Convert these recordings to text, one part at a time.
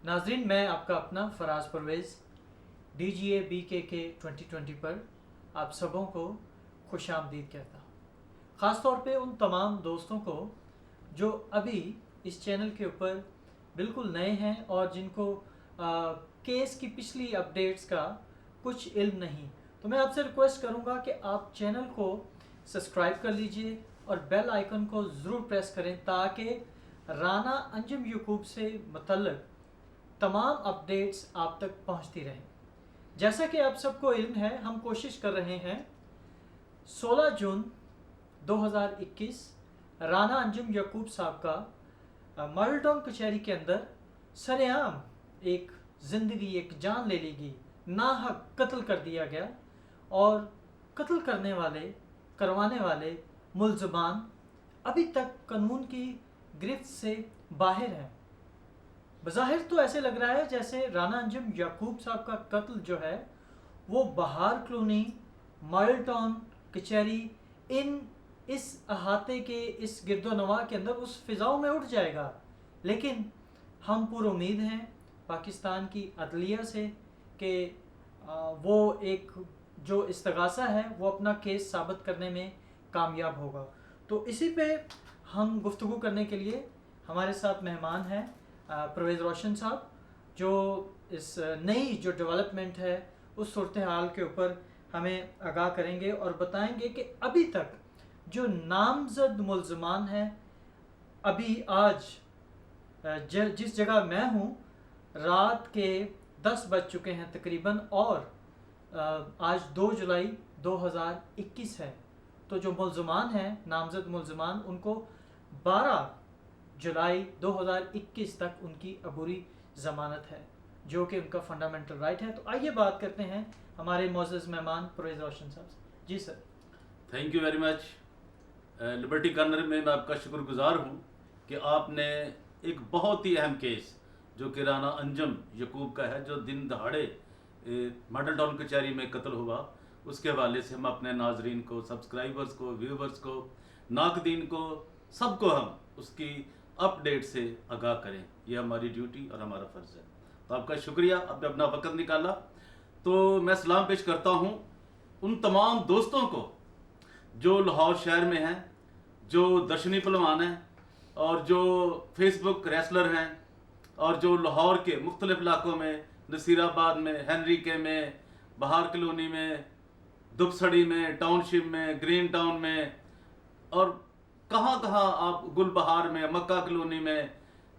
नाजरीन, मैं आपका अपना फराज परवेज़ DGA BKK 2020 पर आप सबों को खुश आमदीद कहता हूँ। ख़ास तौर पे उन तमाम दोस्तों को जो अभी इस चैनल के ऊपर बिल्कुल नए हैं और जिनको केस की पिछली अपडेट्स का कुछ इल्म नहीं, तो मैं आपसे रिक्वेस्ट करूँगा कि आप चैनल को सब्सक्राइब कर लीजिए और बेल आइकन को ज़रूर प्रेस करें ताकि राना अंजुम यकूब से मुतल्लिक़ तमाम अपडेट्स आप तक पहुंचती रहें। जैसा कि आप सबको इल्म है, हम कोशिश कर रहे हैं 16 जून 2021 राना अंजुम यकूब साहब का मॉडल टाउन कचहरी के अंदर सरेआम एक ज़िंदगी, एक जान ले ली गई, नाहक कत्ल कर दिया गया और कत्ल करने वाले, करवाने वाले मुल्ज़मान अभी तक कानून की गिरफ्त से बाहर हैं। बज़ाहिर तो ऐसे लग रहा है जैसे राना अंजुम यकूब साहब का कत्ल जो है वो बहार कॉलोनी, मॉडल टाउन कचहरी, इस अहाते के, इस गिरदोनवा के अंदर उस फ़िज़ाओं में उठ जाएगा। लेकिन हम पूरी उम्मीद हैं पाकिस्तान की अदलिया से कि वो एक जो इस्तगासा है वो अपना केस साबित करने में कामयाब होगा। तो इसी पे हम गुफ्तगू करने के लिए हमारे साथ मेहमान हैं परवेज़ रोशन साहब, जो इस नई जो डेवलपमेंट है उस सूरत हाल के ऊपर हमें आगाह करेंगे और बताएंगे कि अभी तक जो नामजद मुल्ज़मान हैं, अभी आज जिस जगह मैं हूँ रात के 10 बज चुके हैं तकरीबन और आज 2 जुलाई 2021 है। तो जो मुल्ज़मान हैं, नामजद मुल्ज़मान, उनको 12 जुलाई 2021 तक उनकी अबूरी ज़मानत है जो कि उनका फंडामेंटल राइट है। तो आइए बात करते हैं हमारे मोअज़्ज़ज़ मेहमान परवेज़ रोशन साहब से। जी sir. Thank you very much. Liberty Corner में मैं आपका शुक्रगुजार हूँ कि आपने एक बहुत ही अहम केस जो कि राना अंजुम यकूब का है, जो दिन दहाड़े मॉडल टाउन कचहरी में कत्ल हुआ, उसके हवाले से हम अपने नाजरीन को, सब्सक्राइबर्स को, व्यूवर्स को, नाकदीन को, सबको हम उसकी अपडेट से आगाह करें। यह हमारी ड्यूटी और हमारा फ़र्ज़ है। तो आपका शुक्रिया, आपने अपना वक्त निकाला। तो मैं सलाम पेश करता हूँ उन तमाम दोस्तों को जो लाहौर शहर में हैं, जो दर्शनी पहलवान हैं और जो फेसबुक रेसलर हैं और जो लाहौर के मुख्तलिफ इलाकों में, नसीराबाद में, हेनरिके में, बहार कॉलोनी में, दुबसड़ी में, टाउनशिप में, ग्रीन टाउन में और कहाँ कहाँ आप गुलबहार में, मक्का कॉलोनी में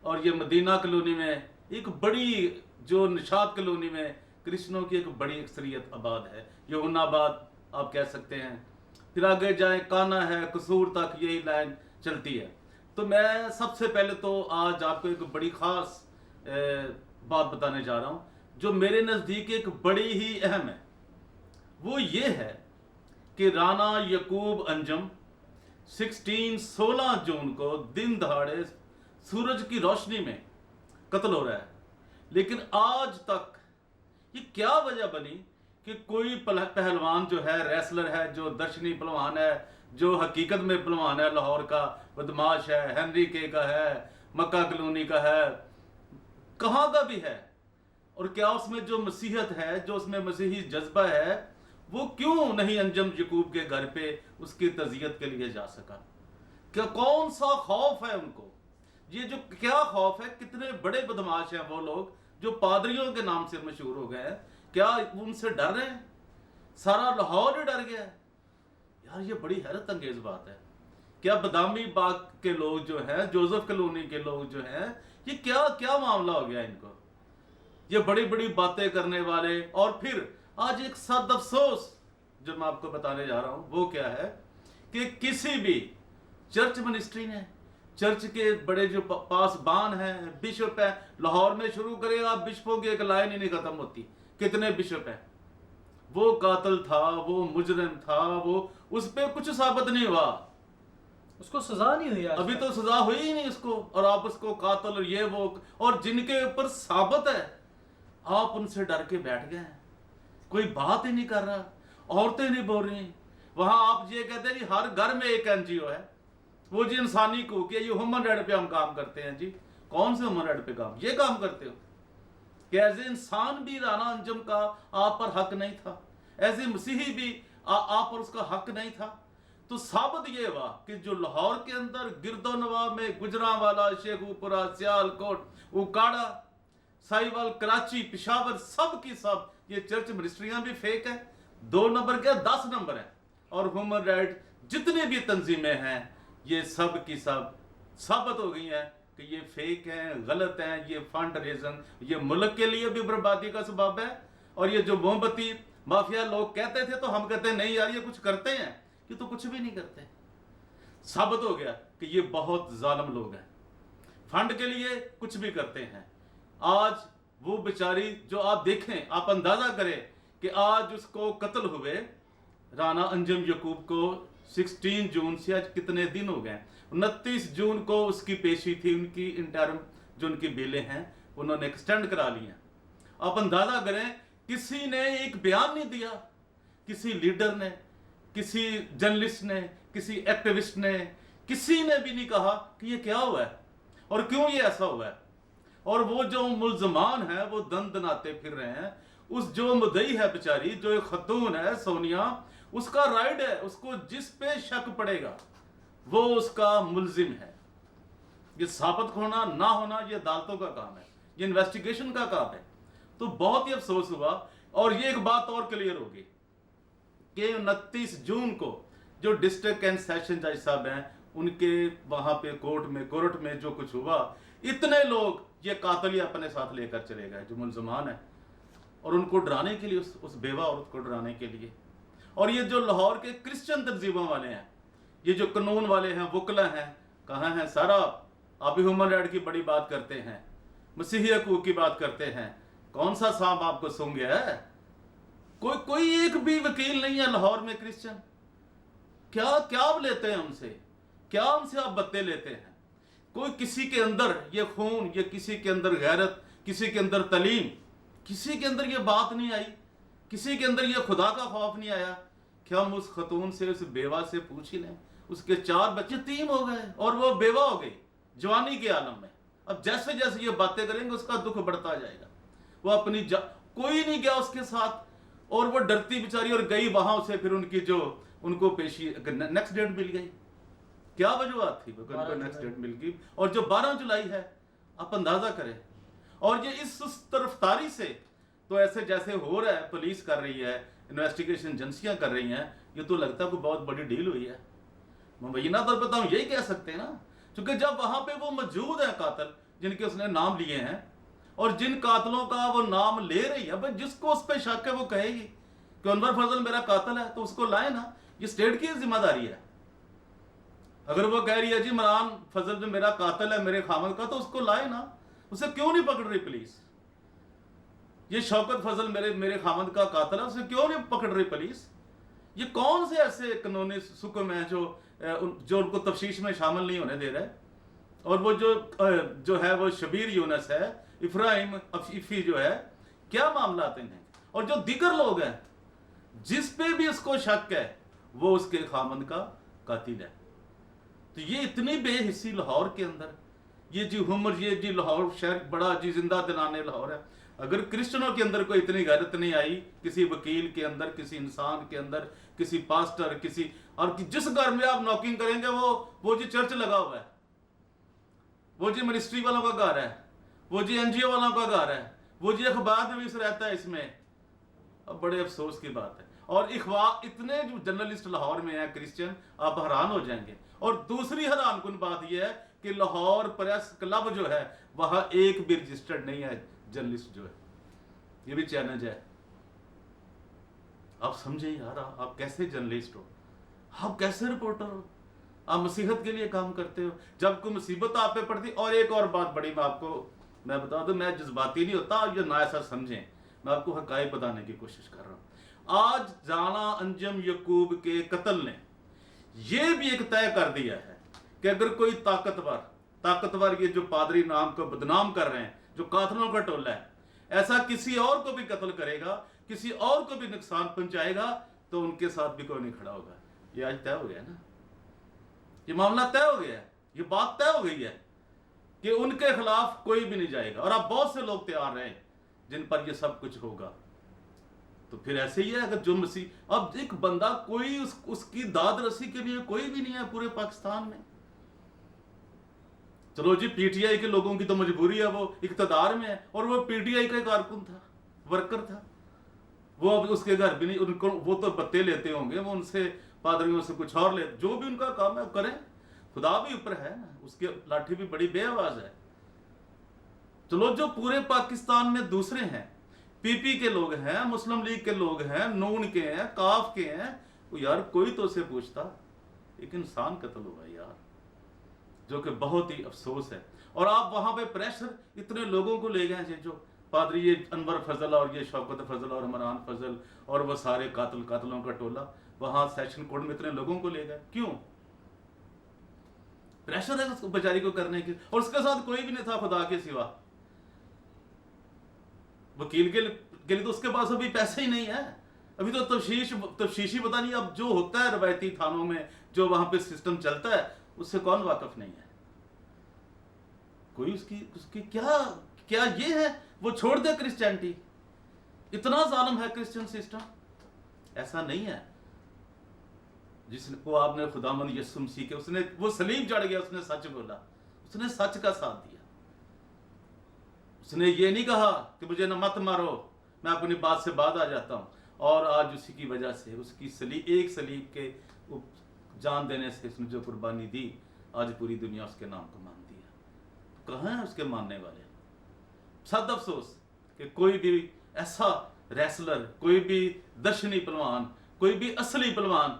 और ये मदीना कॉलोनी में, एक बड़ी जो निशात कॉलोनी में क्रिश्चनों की एक बड़ी अक्सरियत आबाद है। यमुनाबाद आप कह सकते हैं, फिर आगे जाए काना है, कसूर तक यही लाइन चलती है। तो मैं सबसे पहले तो आज आपको एक बड़ी ख़ास बात बताने जा रहा हूँ जो मेरे नज़दीक एक बड़ी ही अहम है। वो ये है कि राना यकूब अंजुम 16 जून को दिन दहाड़े सूरज की रोशनी में कत्ल हो रहा है। लेकिन आज तक ये क्या वजह बनी कि कोई पहलवान जो है, रेसलर है, जो दर्शनी पहलवान है, जो हकीकत में पहलवान है, लाहौर का बदमाश है, हेनरिके का है, मक्का कॉलोनी का है, कहाँ का भी है, और क्या उसमें जो मसीहत है, जो उसमें मसीही जज्बा है, वो क्यों नहीं अंजुम यकूब के घर पे उसकी तज़ियत के लिए जा सका? क्या कौन सा खौफ है उनको? ये जो क्या खौफ है? कितने बड़े बदमाश हैं वो लोग जो पादरियों के नाम से मशहूर हो गए हैं, क्या उनसे डर रहे हैं? सारा लाहौर ही डर गया है यार। ये बड़ी हैरत अंगेज बात है। क्या बदामी बाग के लोग जो हैं, जोसेफ कॉलोनी के लोग जो हैं, ये क्या क्या मामला हो गया इनको? ये बड़ी बड़ी बातें करने वाले। और फिर आज एक सद अफसोस जो मैं आपको बताने जा रहा हूं वो क्या है कि किसी भी चर्च मिनिस्ट्री ने, चर्च के बड़े जो पासबान हैं, बिशप है, लाहौर में शुरू करें आप, बिशपों की एक लाइन ही नहीं खत्म होती, कितने बिशप हैं। वो कातिल था, वो मुजरिम था, वो उस पर कुछ साबित नहीं हुआ, उसको सजा नहीं हुई, अभी तो सजा हुई ही नहीं उसको, और आप उसको कातिल और ये वो, और जिनके ऊपर साबित है आप उनसे डर के बैठ गए हैं। कोई बात ही नहीं कर रहा, औरतें नहीं बोल रही। वहां आप ये कहते हैं जी हर घर में एक NGO है, वो जी इंसानी को कि ये ह्यूमन राइट पे हम काम करते हैं। जी कौन से ह्यूमन राइट पे काम? ये काम करते हो? کہ ایز اے انسان بھی رانا انجم کا آپ پر حق نہیں تھا، ایز اے مسیحی بھی آپ پر اس کا حق نہیں تھا. تو ثابت یہ ہوا کہ جو لاہور کے اندر گرد و نواح میں گجرانوالا، شیخوپورہ، سیال کوٹ، اوکاڑا، سائیوال، کراچی، پشاور، سب کی سب یہ چرچ منسٹریاں بھی فیک ہیں. 2 نمبر کے 10 نمبر ہیں. اور ہیومن رائٹ جتنے بھی تنظیمیں ہیں یہ سب کی سب ثابت ہو گئی ہیں کہ یہ فیک ہیں، غلط ہیں. یہ فنڈ ریزن یہ ملک کے لیے بھی بربادی کا سبب ہے. اور یہ جو موم بتی مافیا لوگ کہتے تھے تو ہم کہتے ہیں نہیں یار یہ کچھ کرتے ہیں، یہ تو کچھ بھی نہیں کرتے. ثابت ہو گیا کہ یہ بہت ظالم لوگ ہیں، فنڈ کے لیے کچھ بھی کرتے ہیں. آج وہ بیچاری جو آپ دیکھیں، آپ اندازہ کریں کہ آج اس کو قتل ہوئے رانا انجم یعقوب کو 16 جون سے آج کتنے دن ہو گئے. 29 جون کو اس کی پیشی تھی. ان کی انٹرم جو ان کی بیلیں ہیں انہوں نے ایکسٹینڈ کرا لی ہیں. آپ اندازہ کریں کسی نے ایک بیان نہیں دیا، کسی لیڈر نے، کسی جرنلسٹ نے، کسی ایکٹیوسٹ نے، کسی نے بھی نہیں کہا کہ یہ کیا ہوا ہے اور کیوں یہ ایسا ہوا ہے. اور وہ جو ملزمان ہیں وہ دن دناتے پھر رہے ہیں. اس جو مدعی ہے بیچاری، جو ایک خاتون ہے سونیا، اس کا رائٹ ہے، اس کو جس پہ شک پڑے گا وہ اس کا ملزم ہے. یہ ثابت ہونا نہ ہونا یہ عدالتوں کا کام ہے، یہ انویسٹیگیشن کا کام ہے. تو بہت ہی افسوس ہوا. اور یہ ایک بات اور کلیئر ہوگی کہ 29 جون کو جو ڈسٹرکٹ اینڈ سیشن جج صاحب ہیں ان کے وہاں پہ کورٹ میں جو کچھ ہوا، اتنے لوگ یہ قاتل اپنے ساتھ لے کر چلے گئے جو ملزمان ہیں، اور ان کو ڈرانے کے لیے، اس بیوہ عورت کو ڈرانے کے لیے. اور یہ جو لاہور کے کرسچن تنظیموں والے ہیں، یہ جو قانون والے ہیں، وکلا ہیں، کہاں ہیں سارا؟ آپ ہیومن رائٹ کی بڑی بات کرتے ہیں، مسیحی حقوق کی بات کرتے ہیں، کون سا سانپ آپ کو سونگ گیا ہے؟ کوئی ایک بھی وکیل نہیں ہے لاہور میں کرسچن. کیا آپ لیتے ہیں ہم سے؟ کیا ہم سے آپ بتے لیتے ہیں؟ کوئی کسی کے اندر یہ خون، یہ کسی کے اندر غیرت، کسی کے اندر تعلیم، کسی کے اندر یہ بات نہیں آئی، کسی کے اندر یہ خدا کا خوف نہیں آیا کہ ہم اس خاتون سے، اس بیوہ سے پوچھ ہی لیں. اس کے 4 بچے یتیم ہو گئے اور وہ بیوہ ہو گئی جوانی کے عالم میں. اب جیسے جیسے یہ باتیں کریں گے اس کا دکھ بڑھتا جائے گا. وہ اپنی کوئی نہیں گیا اس کے ساتھ، اور وہ ڈرتی بیچاری اور گئی وہاں. اسے پھر ان کی جو ان کو پیشی نیکسٹ ڈیٹ مل گئی. کیا وجوہات تھی ان کو نیکسٹ ڈیٹ مل گئی؟ اور جو 12 جولائی ہے آپ اندازہ کریں. اور یہ اس سست رفتاری سے تو ایسے جیسے ہو رہا ہے، پولیس کر رہی ہے، انویسٹیگیشن ایجنسیاں کر رہی ہیں، یہ تو لگتا ہے کوئی بہت بڑی ڈیل ہوئی ہے. مبینہ طور پہ تو ہم یہی کہہ سکتے ہیں نا، کیونکہ جب وہاں پہ وہ موجود ہیں قاتل جن کے اس نے نام لیے ہیں، اور جن قاتلوں کا وہ نام لے رہی ہے، بھائی جس کو اس پہ شک ہے وہ کہے گی کہ انور فضل میرا قاتل ہے تو اس کو لائے نا. یہ اسٹیٹ کی ذمہ داری ہے. اگر وہ کہہ رہی ہے جی عمران فضل جو میرا قاتل ہے میرے خامد کا، تو اس کو لائے نا. اسے کیوں نہیں پکڑ رہی پولیس؟ یہ شوکت فضل میرے خامد کا قاتل ہے، اسے کیوں نہیں پکڑ رہی پولیس؟ یہ کون سے ایسے قانونی حکم ہیں جو ان کو تفتیش میں شامل نہیں ہونے دے رہے؟ اور وہ جو ہے وہ شبیر یونس ہے، افراہیم عفیفی جو ہے، کیا معاملات ہیں؟ اور جو دیگر لوگ ہیں جس پہ بھی اس کو شک ہے وہ اس کے خامند کا قاتل ہے. تو یہ اتنی بے حسی لاہور کے اندر، یہ جی لاہور شہر بڑا جی زندہ دلانے لاہور ہے. اگر کرسچنوں کے اندر کوئی اتنی غیرت نہیں آئی، کسی وکیل کے اندر، کسی انسان کے اندر، کسی پاسٹر، اور جس گھر میں آپ نوکنگ کریں گے وہ جی چرچ لگا ہوا ہے، وہ جی منسٹری والوں کا گھر ہے، وہ جی NGO والوں کا گھر ہے، وہ جی اخبار نویس رہتا ہے اس میں. اب بڑے افسوس کی بات ہے. اور اتنے جو جرنلسٹ لاہور میں ہیں کرسچن، آپ حیران ہو جائیں گے. اور دوسری حیران کن بات یہ ہے کہ لاہور پریس کلب جو ہے وہاں ایک بھی رجسٹرڈ نہیں ہے جرنلسٹ جو ہے. یہ بھی چیلنج ہے. آپ سمجھیں یار، آپ کیسے جرنلسٹ ہو؟ آپ کیسے رپورٹر ہو؟ آپ مسیحت کے لیے کام کرتے ہو، جب کوئی مصیبت آپ پہ پڑتی. اور ایک اور بات بڑی میں بتا دوں، میں جذباتی نہیں ہوتا، یہ نہ ایسا سمجھیں، میں آپ کو حقائق بتانے کی کوشش کر رہا ہوں. آج رانا انجم یعقوب کے قتل نے یہ بھی ایک طے کر دیا ہے کہ اگر کوئی طاقتور یہ جو پادری نام کو بدنام کر رہے ہیں، جو قاتلوں کا ٹولہ ہے، ایسا کسی اور کو بھی قتل کرے گا، کسی اور کو بھی نقصان پہنچائے گا، تو ان کے ساتھ بھی کوئی نہیں کھڑا ہوگا. یہ آج طے ہو گیا نا، یہ معاملہ طے ہو گیا ہے، یہ بات طے ہو گئی ہے کہ ان کے خلاف کوئی بھی نہیں جائے گا. اور اب بہت سے لوگ تیار رہے جن پر یہ سب کچھ ہوگا. تو پھر ایسے ہی ہے اگر جو مسیح, اب ایک بندہ کوئی اس کی داد رسی کے لیے کوئی بھی نہیں ہے پورے پاکستان میں. چلو جی پی ٹی آئی کے لوگوں کی تو مجبوری ہے, وہ اقتدار میں ہے, اور وہ پی ٹی آئی کا کارکن تھا, ورکر تھا, وہ اب اس کے گھر بھی نہیں, ان کو وہ تو بتے لیتے ہوں گے, وہ ان سے پادریوں سے کچھ اور لے, جو بھی ان کا کام ہے کریں, خدا بھی اوپر ہے نا, اس کی لاٹھی بھی بڑی بے آواز ہے. چلو جو پورے پاکستان میں دوسرے ہیں, پی پی کے لوگ ہیں, مسلم لیگ کے لوگ ہیں, نون کے ہیں, کاف کے ہیں, وہ یار کوئی تو اسے پوچھتا. ایک انسان قتل ہوا یار, جو کہ بہت ہی افسوس ہے. اور آپ وہاں پہ پریشر اتنے لوگوں کو لے گئے, جو پادری یہ انور فضل اور یہ شوکت فضل اور عمران فضل اور وہ سارے قاتلوں کا ٹولہ, وہاں سیشن کورٹ میں اتنے لوگوں کو لے گئے. کیوں؟ پریشر ہے اس بیچاری کو کرنے کی, اور اس کے ساتھ کوئی بھی نہیں تھا خدا کے سوا. وکیل کے لیے تو اس کے پاس ابھی پیسے ہی نہیں ہے, ابھی تو تفتیشی پتہ نہیں اب جو ہوتا ہے روایتی تھانوں میں, جو وہاں پہ سسٹم چلتا ہے, اس سے کون واقف نہیں ہے. کوئی اس کی کیا یہ ہے, وہ چھوڑ دے کرسچینٹی. اتنا ظالم ہے کرسچن سسٹم, ایسا نہیں ہے. جس کو آپ نے خداوند یسوع مسیح کے, اس نے وہ صلیب جڑ گیا, اس نے سچ بولا, اس نے سچ کا ساتھ دیا. اس نے یہ نہیں کہا کہ مجھے نہ مت مارو, میں اپنی بات سے بعد آ جاتا ہوں. اور آج اسی کی وجہ سے, اس کی ایک صلیب کے جان دینے سے اس نے جو قربانی دی, آج پوری دنیا اس کے نام کو مانتی ہے. کہاں ہیں اس کے ماننے والے؟ صد افسوس کہ کوئی بھی ایسا ریسلر, کوئی بھی دشنی پلوان, کوئی بھی اصلی پلوان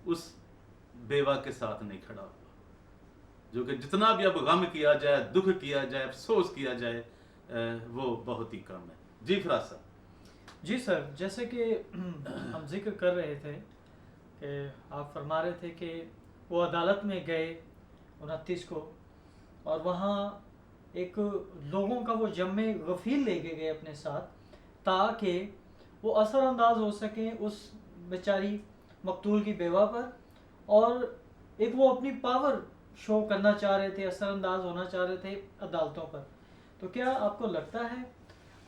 اس بیوہ کے ساتھ نہیں کھڑا ہوا. جو کہ جتنا بھی اب غم کیا جائے, دکھ کیا جائے, افسوس کیا جائے, وہ بہت ہی کم ہے. جی فراز صاحب. جی سر, جیسے کہ ہم ذکر کر رہے تھے کہ آپ فرما رہے تھے کہ وہ عدالت میں گئے 29 کو, اور وہاں ایک لوگوں کا وہ جمع غفیر لے کے گئے اپنے ساتھ, تاکہ وہ اثر انداز ہو سکیں اس بیچاری مقتول کی بیوہ پر, اور ایک وہ اپنی پاور شو کرنا چاہ رہے تھے, اثر انداز ہونا چاہ رہے تھے عدالتوں پر. تو کیا آپ کو لگتا ہے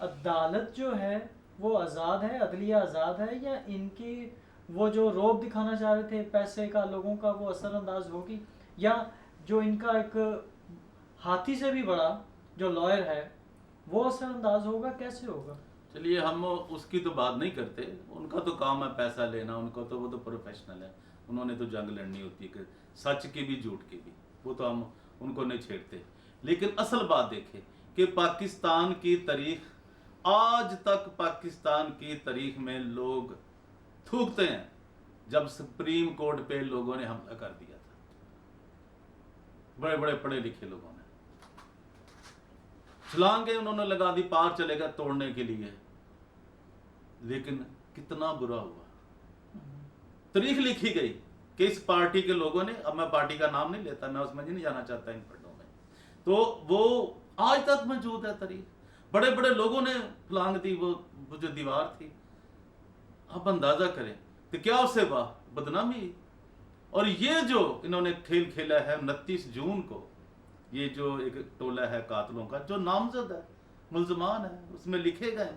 عدالت جو ہے وہ آزاد ہے, عدلیہ آزاد ہے, یا ان کی وہ جو روب دکھانا چاہ رہے تھے پیسے کا لوگوں کا, وہ اثر انداز ہوگی, یا جو ان کا ایک ہاتھی سے بھی بڑا جو لائر ہے وہ اثر انداز ہوگا؟ کیسے ہوگا؟ چلیے ہم اس کی تو بات نہیں کرتے, ان کا تو کام ہے پیسہ لینا, ان کو تو وہ تو پروفیشنل ہے, انہوں نے تو جنگ لڑنی ہوتی ہے کہ سچ کی بھی جھوٹ کی بھی, وہ تو ہم ان کو نہیں چھیڑتے. لیکن اصل بات دیکھیں کہ پاکستان کی تاریخ, آج تک پاکستان کی تاریخ میں لوگ تھوکتے ہیں جب سپریم کورٹ پہ لوگوں نے حملہ کر دیا تھا, بڑے بڑے پڑھے لکھے لوگوں نے چھلانگیں انہوں نے لگا دی, پار چلے گا توڑنے کے لیے. لیکن کتنا برا ہوا, تاریخ لکھی گئی کہ اس پارٹی کے لوگوں نے, اب میں پارٹی کا نام نہیں لیتا, میں اس میں نہیں جانا چاہتا ان پڑھوں میں, تو وہ آج تک موجود ہے تاریخ. بڑے بڑے لوگوں نے پھلانگ دی وہ جو دیوار تھی. آپ اندازہ کریں کہ کیا اسے بدنامی. اور یہ جو انہوں نے کھیل کھیلا ہے 29 جون کو, یہ جو ایک ٹولہ ہے قاتلوں کا جو نامزد ہے, ملزمان ہے, اس میں لکھے گئے,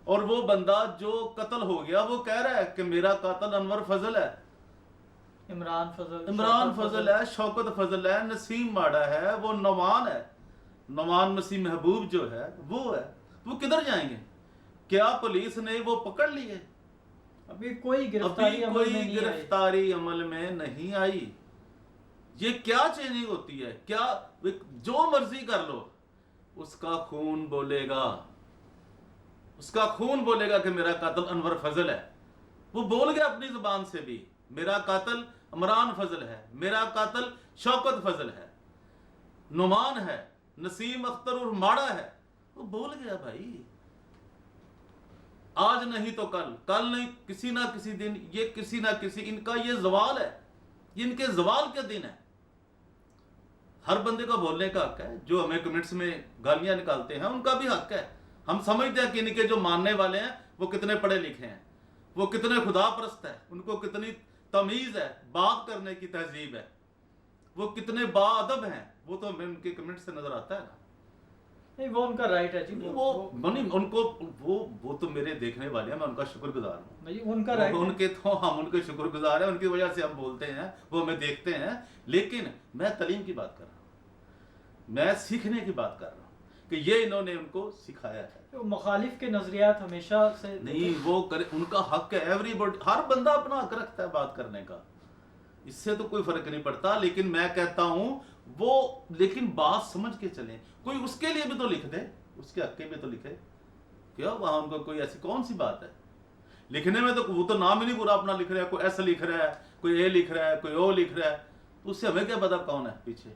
اور وہ بندہ جو قتل ہو گیا وہ کہہ رہا ہے کہ میرا قاتل انور فضل ہے, عمران فضل ہے, شوکت فضل ہے, نسیم ماڑا ہے, وہ نعمان ہے, نعمان مسیح محبوب جو ہے وہ ہے. وہ کدھر جائیں گے؟ کیا پولیس نے وہ پکڑ لیے؟ ابھی کوئی گرفتاری عمل میں نہیں آئی. یہ کیا چینج ہوتی ہے؟ کیا جو مرضی کر لو, اس کا خون بولے گا, اس کا خون بولے گا کہ میرا قاتل انور فضل ہے. وہ بول گیا اپنی زبان سے بھی, میرا قاتل عمران فضل ہے, میرا قاتل شوکت فضل ہے, نعمان ہے, نسیم اختر اور ماڑا ہے. وہ بول گیا بھائی. آج نہیں تو کل نہیں, کسی نہ کسی دن یہ کسی نہ کسی, ان کا یہ زوال ہے, یہ ان کے زوال کے دن ہے. ہر بندے کا بولنے کا حق ہے. جو ہمیں کمنٹس میں گالیاں نکالتے ہیں ان کا بھی حق ہے. ہم سمجھتے ہیں کہ ان کے جو ماننے والے ہیں وہ کتنے پڑھے لکھے ہیں, وہ کتنے خدا پرست ہیں, ان کو کتنی تمیز ہے, بات کرنے کی تہذیب ہے, وہ کتنے با ادب ہیں, وہ تو ہمیں ان کے کمنٹ سے نظر آتا ہے نا. नहीं, वो उनका राइट है जी, नहीं उनको वो तो मेरे देखने वाले हैं, मैं उनका शुक्रगुजार हूँ। नहीं, उनका राइट है। उनके तो हम उनके शुक्रगुजार हैं, उनकी वजह से हम बोलते हैं, वो हमें देखते हैं। लेकिन मैं तालीम की बात कर रहा हूँ, मैं सीखने की बात कर रहा हूँ कि ये इन्होंने उनको सिखाया है। तो मुखालिफ के नजरियात हमेशा से नहीं, वो करे, उनका हक है, एवरीबॉडी, हर बंदा अपना हक रखता है बात करने का, इससे तो कोई फर्क नहीं पड़ता। लेकिन मैं कहता हूं वो, लेकिन बात समझ के चलें। कोई उसके लिए भी तो लिख दे, उसके हक के भी तो लिखे। क्यों वहां उनको कोई ऐसी कौन सी बात है लिखने में? तो वो तो नाम ही नहीं पूरा अपना लिख रहा है, कोई ऐसा लिख रहा है, कोई ए लिख रहा है, कोई ओ लिख रहा है, तो उससे हमें क्या पता कौन है पीछे,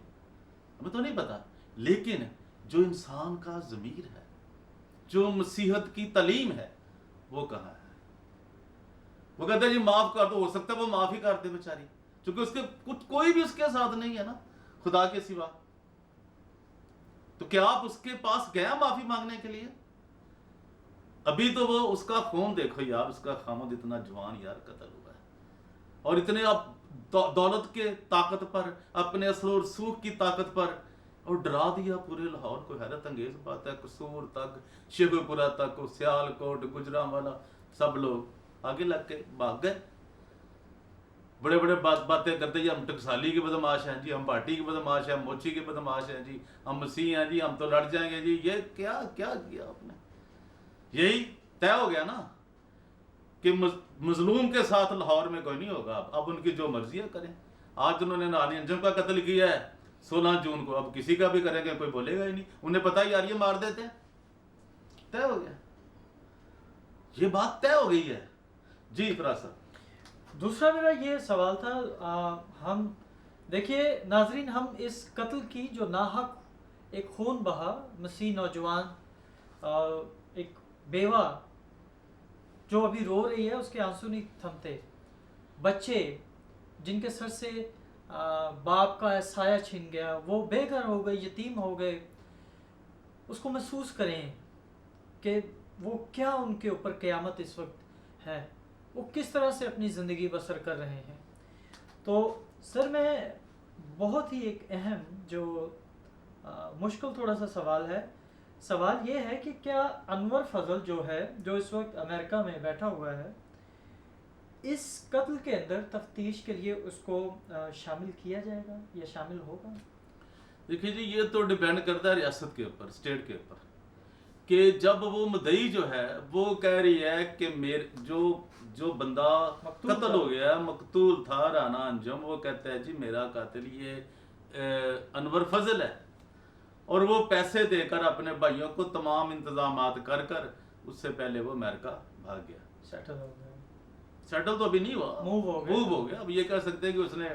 हमें तो नहीं पता। लेकिन जो इंसान का ज़मीर है, जो मसीहत की तालीम है, वो कहाँ है? वो कहते हैं जी माफ कर दो, हो सकता है वो माफ ही कर दे बेचारी, क्योंकि उसके कुछ कोई भी उसके साथ नहीं है ना खुदा के सिवा। तो क्या आप उसके पास गया माफी मांगने के लिए? अभी तो वो उसका खून देखो यार, उसका खामद इतना जवान यार कत्ल हुआ है, और इतने आप दौलत के ताकत पर, अपने असर और सूख की ताकत पर, और डरा दिया पूरे लाहौर को। हैरत अंगेज बात है, कसूर तक, शेखुपुरा तक, सियालकोट, गुजरांवाला, सब लोग आगे लग के भाग गए। बड़े बड़े बातें करते जी, हम टकसाली के बदमाश हैं जी, हम भाटी के बदमाश हैं, हम मोची के बदमाश हैं जी, हम मसीह हैं जी, हम तो लड़ जाएंगे जी। ये क्या क्या किया आपने? यही तय हो गया ना कि मजलूम के साथ लाहौर में कोई नहीं होगा। अब उनकी जो मर्जी है करें। आज उन्होंने नानी अंजुम का कत्ल किया है 16 जून को, अब किसी का भी करेंगे कोई बोलेगा ही नहीं, उन्हें पता ही यार ये मार देते हैं। तय हो गया, ये बात तय हो गई है जी। फराज, दूसरा मेरा ये सवाल था, हम देखिए नाजरीन, हम इस कत्ल की जो नाहक एक खून बहा, मसीह नौजवान, एक बेवा जो अभी रो रही है, उसके आंसू नहीं थमते, बच्चे जिनके सर से बाप का साया छिन गया, वो बेघर हो गए, यतीम हो गए, उसको महसूस करें कि वो क्या उनके ऊपर क़यामत इस वक्त है, वो किस तरह से अपनी ज़िंदगी बसर कर रहे हैं। तो सर मैं बहुत ही एक अहम जो मुश्किल थोड़ा सा सवाल है, सवाल ये है कि क्या अनवर फजल जो है, जो इस वक्त अमेरिका में बैठा हुआ है, इस कत्ल के अंदर तफ्तीश के लिए उसको शामिल किया जाएगा या शामिल होगा? देखिए जी, ये तो डिपेंड करता है रियासत के ऊपर, स्टेट के ऊपर, कि जब वो मुद्दई जो है वो कह रही है कि मेरे जो बंदा कत्ल हो गया, मकतूल था राना अंजुम, वो कहता है जी मेरा कातिल ये अनवर फजल है, और वो पैसे देकर अपने भाइयों को तमाम इंतजामात कर कर उससे पहले वो अमेरिका भाग गया। सेटल हो गया? सेटल तो अभी नहीं हुआ, मूव हो गया। अब ये कह सकते हैं कि उसने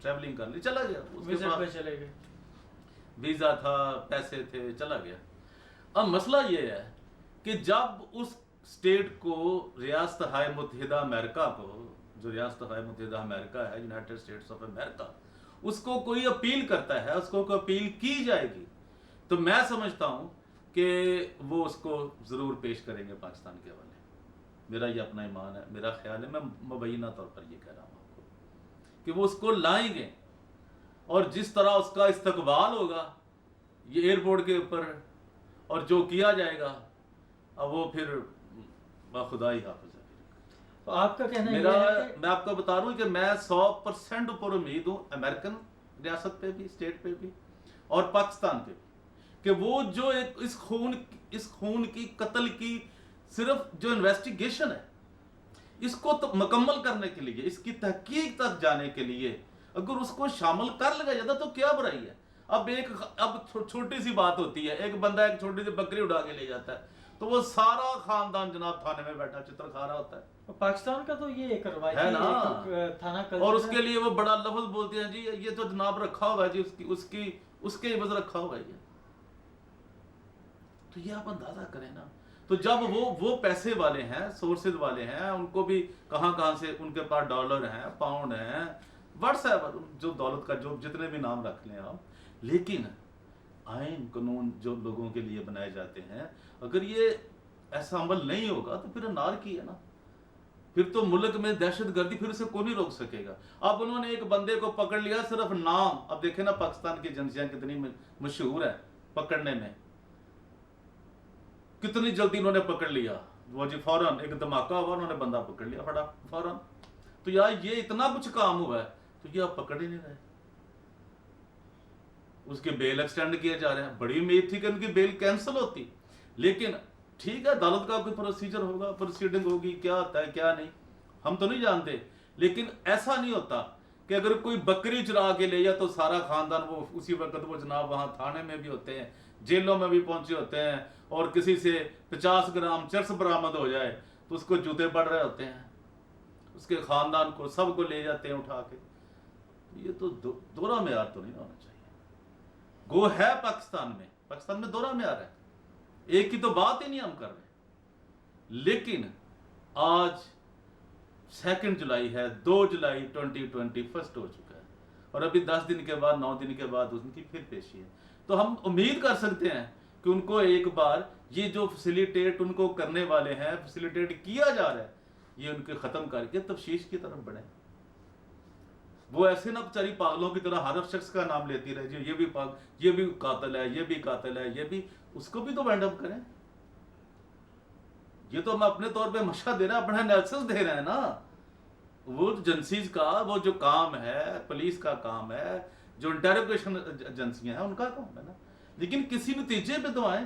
ट्रैवलिंग कर ली, चला गया, उसके पास चले गए, वीजा था, पैसे थे, चला गया। अब मसला ये है कि जब उस स्टेट को, रियासत हाय मुत्तहिदा अमेरिका को, जो रियासत हाय मुत्तहिदा अमेरिका है, यूनाइटेड स्टेट्स ऑफ अमेरिका, उसको कोई अपील करता है, उसको कोई अपील की जाएगी, तो मैं समझता हूं कि वो उसको जरूर पेश करेंगे पाकिस्तान के हवाले। मेरा ये अपना ईमान है, मेरा ख्याल है, मैं मुबैना तौर पर ये कह रहा हूँ आपको कि वो उसको लाएंगे, और जिस तरह उसका इस्तकबाल होगा ये एयरपोर्ट के ऊपर, और जो किया जाएगा, अब वो फिर खुदा ही हाफिज है। तो आपका कहना मेरा, है कि... मैं आपको बता रहा हूँ कि मैं 100% ऊपर उम्मीद हूँ अमेरिकन रियासत पे भी, स्टेट पे भी, और पाकिस्तान पे भी, कि वो जो एक इस खून की कत्ल की सिर्फ जो इन्वेस्टिगेशन है, इसको तो मुकम्मल करने के लिए, इसकी तहकीक तक जाने के लिए अगर उसको शामिल कर लिया जाता तो क्या बुराई है। अब छोटी सी बात होती है, एक बंदा एक छोटी सी बकरी उड़ा के ले जाता है, तो वो सारा खानदान जनाब थाने में बैठा चित्र खा रहा होता है। पाकिस्तान का तो ये एक है ना, थाना और उसके लिए वो बड़ा लफ्ज बोलते हैं जी ये तो जनाब रखा हुआ है जी, उसके इवज रखा हुआ है। तो ये आप अंदाजा करें ना। तो जब वो पैसे वाले हैं, सोर्सेज वाले हैं, उनको भी कहां से उनके पास डॉलर हैं, पाउंड हैं, व्हाट्सएप, जो दौलत का जो जितने भी नाम रख लें आप, लेकिन आइन कानून जो लोगों के लिए बनाए जाते हैं, अगर ये ऐसा अमल नहीं होगा तो फिर नार की है ना, फिर तो मुल्क में दहशतगर्दी, फिर उसे कोई नहीं रोक सकेगा। अब उन्होंने एक बंदे को पकड़ लिया सिर्फ नाम, अब देखे ना पाकिस्तान की एजेंसियां कितनी मशहूर है पकड़ने में, कितनी जल्दी उन्होंने पकड़ लिया, वो जी फौरन एक धमाका हुआ, उन्होंने बंदा पकड़ लिया फटा फौरन। तो यार ये इतना कुछ काम हुआ है तो ये आप पकड़ ही नहीं रहे। उसके बेल एक्सटेंड किए जा रहे हैं। बड़ी उम्मीद थी कि उनकी बेल कैंसिल होती, लेकिन ठीक है, अदालत का कोई प्रोसीजर होगा, प्रोसीडिंग होगी, क्या होता है क्या नहीं हम तो नहीं जानते। लेकिन ऐसा नहीं होता कि अगर कोई बकरी चुरा के ले जाए तो सारा खानदान वो उसी वक्त वो जनाब वहां थाने में भी होते हैं, जेलों में भी पहुंचे होते हैं, और किसी से 50 ग्राम चरस बरामद हो जाए तो उसको जूते पड़ रहे होते हैं, उसके खानदान को सबको ले जाते हैं उठा के। ये तो दोहरा मेयार तो नहीं होना चाहिए। गो है पाकिस्तान में दोहरा मेयार है, एक की तो बात ही नहीं हम कर रहे। लेकिन आज 2 जुलाई है, 2 जुलाई 2021 हो चुका है, और अभी 10 दिन के बाद 9 दिन के बाद उनकी फिर पेशी है। तो हम उम्मीद कर सकते हैं कि उनको एक बार ये जो फैसिलिटेट उनको करने वाले हैं, फैसिलिटेट किया जा रहा है, ये उनके खत्म करके तफ्शीश की तरफ बढ़े। वो ऐसे ना बेचारी पागलों की तरह हर शख्स का नाम लेती रहे, ये भी कातिल है, ये भी कातिल है, ये भी, उसको भी तो वाइंड अप करें। ये तो हम अपने तौर पे मशा दे रहे हैं, अपना एनालिसिस दे रहे हैं ना। वो एजेंसीज का वो जो काम है, पुलिस का काम है, जो इंटेरोगेशन एजेंसियां हैं उनका काम है ना। लेकिन किसी नतीजे पे तो आए,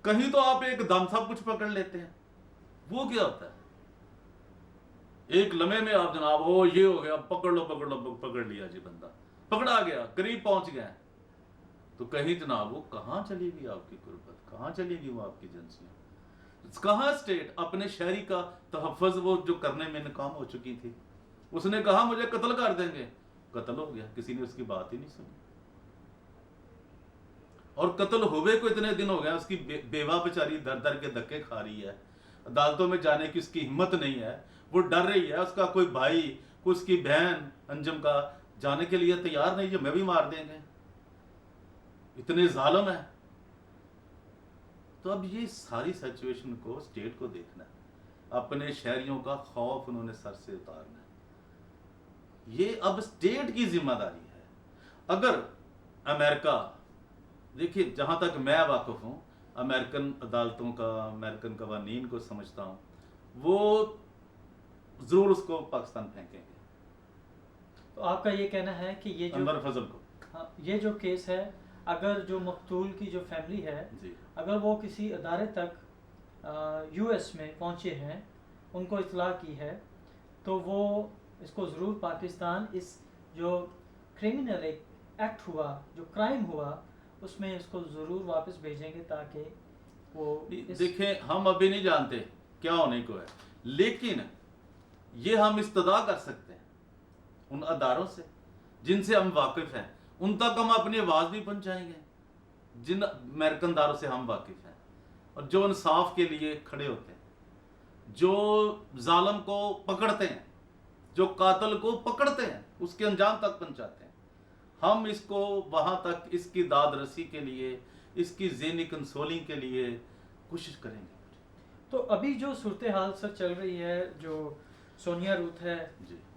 कहीं तो आप एक दम सब कुछ पकड़ लेते हैं। वो क्या होता है, एक लम्हे में आप जनाब ओ ये हो गया, पकड़ लो पकड़ लिया जी, बंदा पकड़ा गया, करीब पहुंच गया, तो कहीं जनाब वो कहां चलेगी आपकी गुर्बत, कहां चलेगी वो आपकी एजेंसियां, कहां स्टेट अपने शहरी का तहफ़्फ़ुज़ वो जो करने में नाकाम हो चुकी थी। उसने कहा मुझे कत्ल कर देंगे, कत्ल हो गया, किसी ने उसकी बात ही नहीं सुनी। और कत्ल हुए को इतने दिन हो गए, उसकी बेवा बेचारी दर दर के धक्के खा रही है, अदालतों में जाने की उसकी हिम्मत नहीं है, वो डर रही है। उसका कोई भाई, कोई उसकी बहन अंजुम का जाने के लिए तैयार नहीं, जो मैं भी मार देंगे, इतने जालिम है। तो अब ये सारी सिचुएशन को स्टेट को देखना है, अपने शहरियों का खौफ उन्होंने सर से उतारना है। ये अब स्टेट की जिम्मेदारी है। अगर अमेरिका, देखिए जहां तक मैं वाकिफ हूं, अमेरिकन अदालतों का, अमेरिकन कवानीन को समझता हूं, वो जरूर उसको पाकिस्तान फेंकेंगे। तो आपका ये कहना है कि ये जो अनवर फजल को, हाँ, ये जो केस है, अगर जो मकतूल की जो फैमिली है जी, अगर वो किसी अदारे तक यूएस में पहुंचे हैं, उनको इतला की है, तो वो इसको ज़रूर पाकिस्तान इस जो क्रिमिनल एक्ट हुआ, जो क्राइम हुआ, उसमें इसको ज़रूर वापस भेजेंगे ताकि वो देखें हम अभी नहीं जानते क्या होने को है, लेकिन ये हम इस्तदा कर सकते हैं उन अदारों से जिनसे हम वाकिफ हैं, उन तक हम अपनी आवाज़ भी पहुंचाएंगे, जिन अमेरिकन अदारों से हम वाकिफ हैं और जो इंसाफ के लिए खड़े होते हैं, जो जालिम को पकड़ते हैं, जो कातिल को पकड़ते हैं, उसके अंजाम तक पहुंचाते हैं। हम इसको वहां तक, इसकी दाद रसी के लिए, इसकी ज़हनी कंसोलिंग के लिए कोशिश करेंगे। तो अभी जो सूरत हाल सर चल रही है, जो सोनिया रूथ है,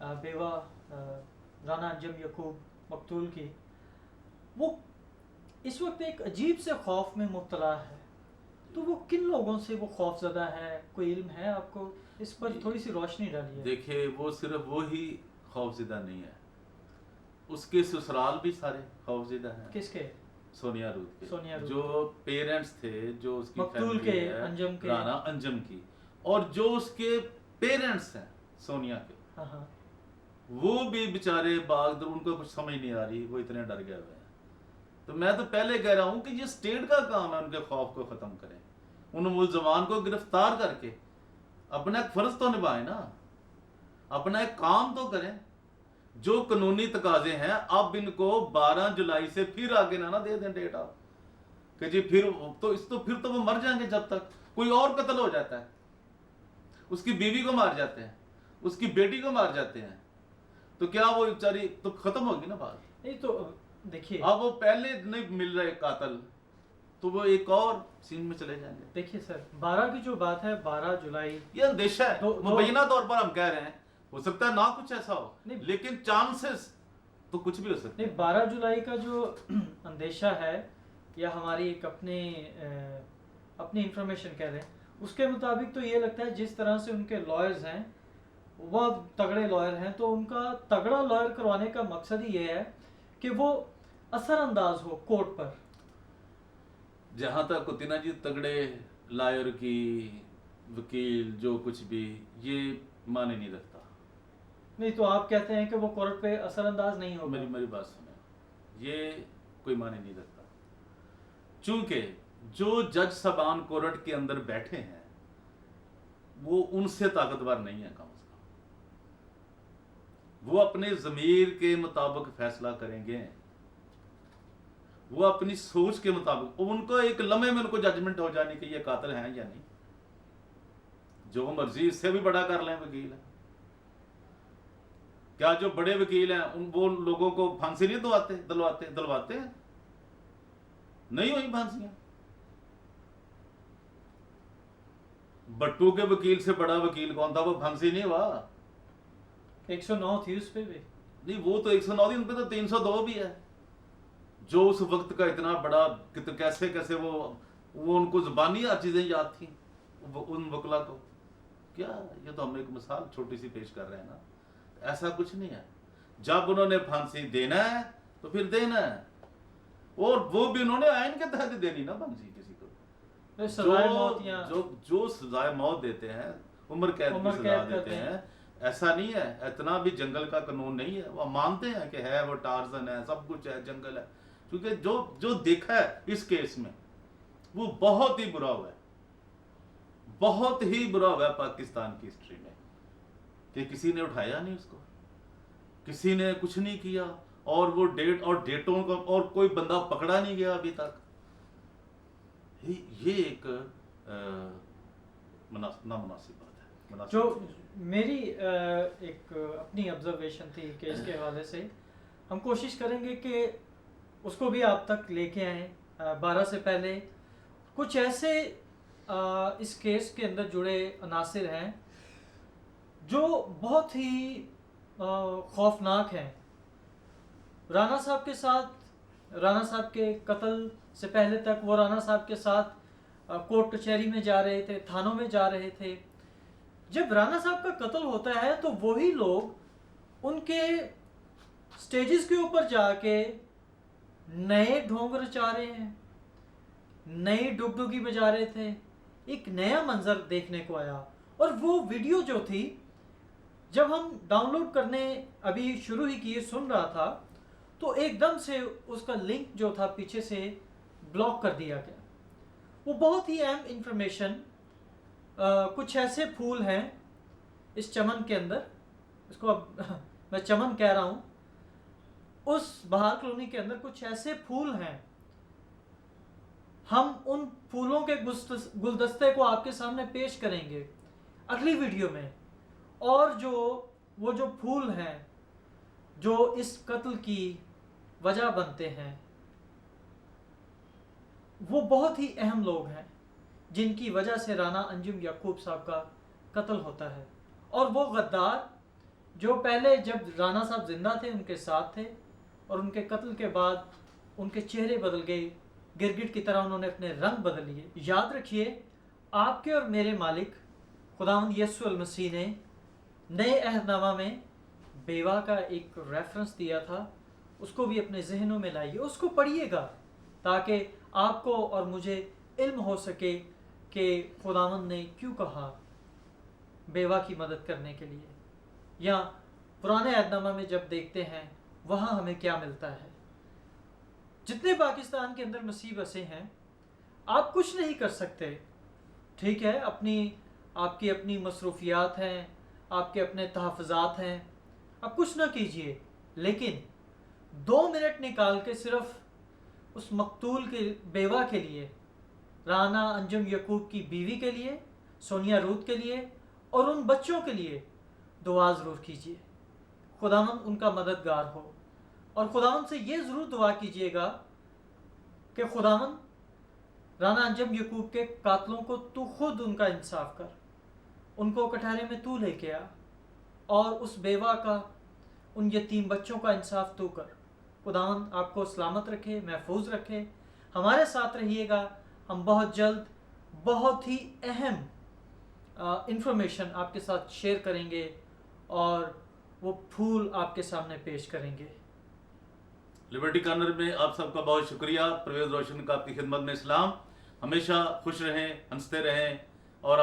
बेवा राना अंजुम यकूब मकतूल की, वो इस वक्त एक अजीब से खौफ में मुब्तला है। तो वो किन लोगों से वो खौफजदा है, कोई इल्म है आपको? इस पर थोड़ी सी रोशनी डालिए। देखिए वो सिर्फ वो ही खौफजदा नहीं है, उसके ससुराल भी सारे खौफजदा हैं। किसके? सोनिया रूथ के। सोनिया रूथ। जो पेरेंट्स थे, जो उसकी मकतूल फैमिली के, है, अंजुम के, राना अंजुम की, और जो उसके पेरेंट्स हैं सोनिया के, हाँ हाँ, वो भी बेचारे बाग, उनको कुछ समझ नहीं आ रही, वो इतने डर गए हुए हैं। तो मैं तो पहले कह रहा हूं कि ये स्टेट का काम है उनके खौफ को खत्म करें, उन मुलजमान को गिरफ्तार करके अपना एक फर्ज तो निभाएं ना, अपना एक काम तो करें। जो कानूनी तकाजे हैं, अब इनको 12 जुलाई से फिर आगे ना दे दें डेट आप कि जी फिर तो वो मर जाएंगे जब तक कोई और कत्ल हो जाता है, उसकी बीवी को मार जाते हैं, उसकी बेटी को मार जाते हैं, तो क्या वो बेचारी तो खत्म होगी ना बात। नहीं तो देखिए, अब वो पहले नहीं मिल रहे कातिल, तो वो एक और सीन में चले जाएंगे। देखिए सर, 12 की जो बात है, 12 जुलाई, ये अंदेशा है, मुबैना तौर पर हम कह रहे हैं, हो सकता है ना कुछ ऐसा हो, लेकिन चांसेस तो कुछ भी हो सकते हैं। 12 जुलाई का जो अंदेशा है, या हमारी एक अपने اپنی انفارمیشن کہہ رہے ہیں، اس کے مطابق تو یہ لگتا ہے جس طرح سے ان کے لائرز ہیں وہ تگڑے لائر ہیں، تو ان کا تگڑا لائر کروانے کا مقصد ہی یہ ہے کہ وہ اثر انداز ہو کورٹ پر. جہاں تک ہوتی نا جی تگڑے لائر کی وکیل جو کچھ بھی یہ معنی نہیں رکھتا. نہیں تو آپ کہتے ہیں کہ وہ کورٹ پہ اثر انداز نہیں ہوگا. میری بات سنیں، یہ کوئی معنی نہیں رکھتا، چونکہ جو جج صاحبان کورٹ کے اندر بیٹھے ہیں وہ ان سے طاقتور نہیں ہے. کم از کم وہ اپنے ضمیر کے مطابق فیصلہ کریں گے، وہ اپنی سوچ کے مطابق. ان کو ایک لمحے میں ان کو ججمنٹ ہو جانے کہ یہ قاتل ہیں یا نہیں. جو مرضی اس سے بھی بڑا کر لیں وکیل ہے. کیا جو بڑے وکیل ہیں وہ لوگوں کو پھانسی نہیں دلواتے ہیں؟ نہیں ہوئی پھانسیاں. بٹو کے وکیل سے بڑا وکیل کون تھا؟ وہ پھانسی نہیں ہوا. 109 تھی اس پہ بھی. نہیں وہ تو 109 تھی، ان پہ تو 302 بھی ہے. جو اس وقت کا اتنا بڑا کیسے وہ ان کو زبانی چیزیں یاد تھیں ان وکلا کو. کیا یہ تو ہم ایک مثال چھوٹی سی پیش کر رہے ہیں نا. ایسا کچھ نہیں ہے. جب انہوں نے پھانسی دینا ہے تو پھر دینا ہے، اور وہ بھی انہوں نے آئین کے تحت دینی نا پھانسی کسی کو. جو سزائے موت دیتے ہیں، عمر قید کی سزا دیتے ہیں، ایسا نہیں ہے. اتنا بھی جنگل کا قانون نہیں ہے. وہ مانتے ہیں کہ ہے، وہ ٹارزن ہے، سب کچھ ہے، جنگل ہے. کیونکہ جو دیکھا ہے اس کیس میں وہ بہت ہی برا ہوا ہے، بہت ہی برا ہوا ہے پاکستان کی ہسٹری میں، کہ کسی نے اٹھایا نہیں اس کو، کسی نے کچھ نہیں کیا، اور وہ ڈیٹوں کا اور کوئی بندہ پکڑا نہیں گیا ابھی تک. یہ ایک نامناسب بات ہے. جو میری ایک اپنی آبزرویشن تھی کہ اس کے حوالے سے ہم کوشش کریں گے کہ اس کو بھی آپ تک لے کے آئیں. 12 سے پہلے کچھ ایسے اس کیس کے اندر جڑے عناصر ہیں جو بہت ہی خوفناک ہیں. رانا صاحب کے ساتھ، رانا صاحب کے قتل سے پہلے تک وہ رانا صاحب کے ساتھ کورٹ کچہری میں جا رہے تھے، تھانوں میں جا رہے تھے. جب رانا صاحب کا قتل ہوتا ہے تو وہی لوگ ان کے سٹیجز کے اوپر جا کے نئے ڈھونگ رچا رہے ہیں، نئی ڈگڈگی بجا رہے تھے. ایک نیا منظر دیکھنے کو آیا. اور وہ ویڈیو جو تھی جب ہم ڈاؤن لوڈ کرنے ابھی شروع ہی کیے سن رہا تھا تو ایک دم سے اس کا لنک جو تھا پیچھے سے بلاک کر دیا گیا. وہ بہت ہی اہم انفارمیشن، کچھ ایسے پھول ہیں اس چمن کے اندر، اس کو اب میں چمن کہہ رہا ہوں، اس بہار کالونی کے اندر کچھ ایسے پھول ہیں. ہم ان پھولوں کے گلدستے کو آپ کے سامنے پیش کریں گے اگلی ویڈیو میں. اور وہ جو پھول ہیں جو اس قتل کی وجہ بنتے ہیں وہ بہت ہی اہم لوگ ہیں جن کی وجہ سے رانا انجم یعقوب صاحب کا قتل ہوتا ہے. اور وہ غدار جو پہلے جب رانا صاحب زندہ تھے ان کے ساتھ تھے، اور ان کے قتل کے بعد ان کے چہرے بدل گئے، گرگٹ کی طرح انہوں نے اپنے رنگ بدل لیے. یاد رکھیے آپ کے اور میرے مالک خداوند یسوع المسیح نے نئے عہد نامہ میں بیوہ کا ایک ریفرنس دیا تھا، اس کو بھی اپنے ذہنوں میں لائیے، اس کو پڑھیے گا تاکہ آپ کو اور مجھے علم ہو سکے کہ خداوند نے کیوں کہا بیوہ کی مدد کرنے کے لیے. یا پرانے عہد نامہ میں جب دیکھتے ہیں وہاں ہمیں کیا ملتا ہے. جتنے پاکستان کے اندر مسیح بسے ہیں آپ کچھ نہیں کر سکتے، ٹھیک ہے، آپ کی اپنی مصروفیات ہیں، آپ کے اپنے تحفظات ہیں، آپ کچھ نہ کیجئے، لیکن 2 منٹ نکال کے صرف اس مقتول کے بیوہ کے لیے، رانا انجم یعقوب کی بیوی کے لیے، سونیا رود کے لیے اور ان بچوں کے لیے دعا ضرور کیجئے. خداوند ان کا مددگار ہو. اور خداوند سے یہ ضرور دعا کیجئے گا کہ خداوند رانا انجم یعقوب کے قاتلوں کو تو خود ان کا انصاف کر، ان کو کٹہرے میں تو لے کے آ، اور اس بیوہ کا، ان یتیم بچوں کا انصاف تو کر. خداوند آپ کو سلامت رکھے، محفوظ رکھے. ہمارے ساتھ رہیے گا. ہم بہت جلد बहुत ही अहम इंफॉर्मेशन आपके साथ शेयर करेंगे और वो फूल आपके सामने पेश करेंगे। लिबर्टी कॉर्नर में आप सबका बहुत शुक्रिया। परवेज रोशन का आपकी खिदमत में इस्लाम। हमेशा खुश रहें, हंसते रहें और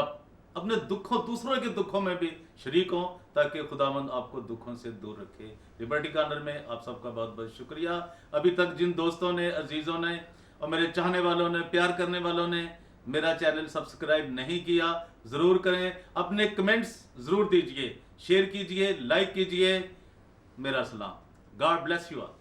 अपने दुखों, दूसरों के दुखों में भी शरीक हों ताकि खुदावंद आपको दुखों से दूर रखे। लिबर्टी कॉर्नर में आप सबका बहुत बहुत शुक्रिया। अभी तक जिन दोस्तों ने, अजीज़ों ने और मेरे चाहने वालों ने, प्यार करने वालों ने मेरा चैनल सब्सक्राइब नहीं किया, ज़रूर करें। अपने कमेंट्स ज़रूर दीजिए, शेयर कीजिए, लाइक कीजिए। मेरा सलाम। God bless you all.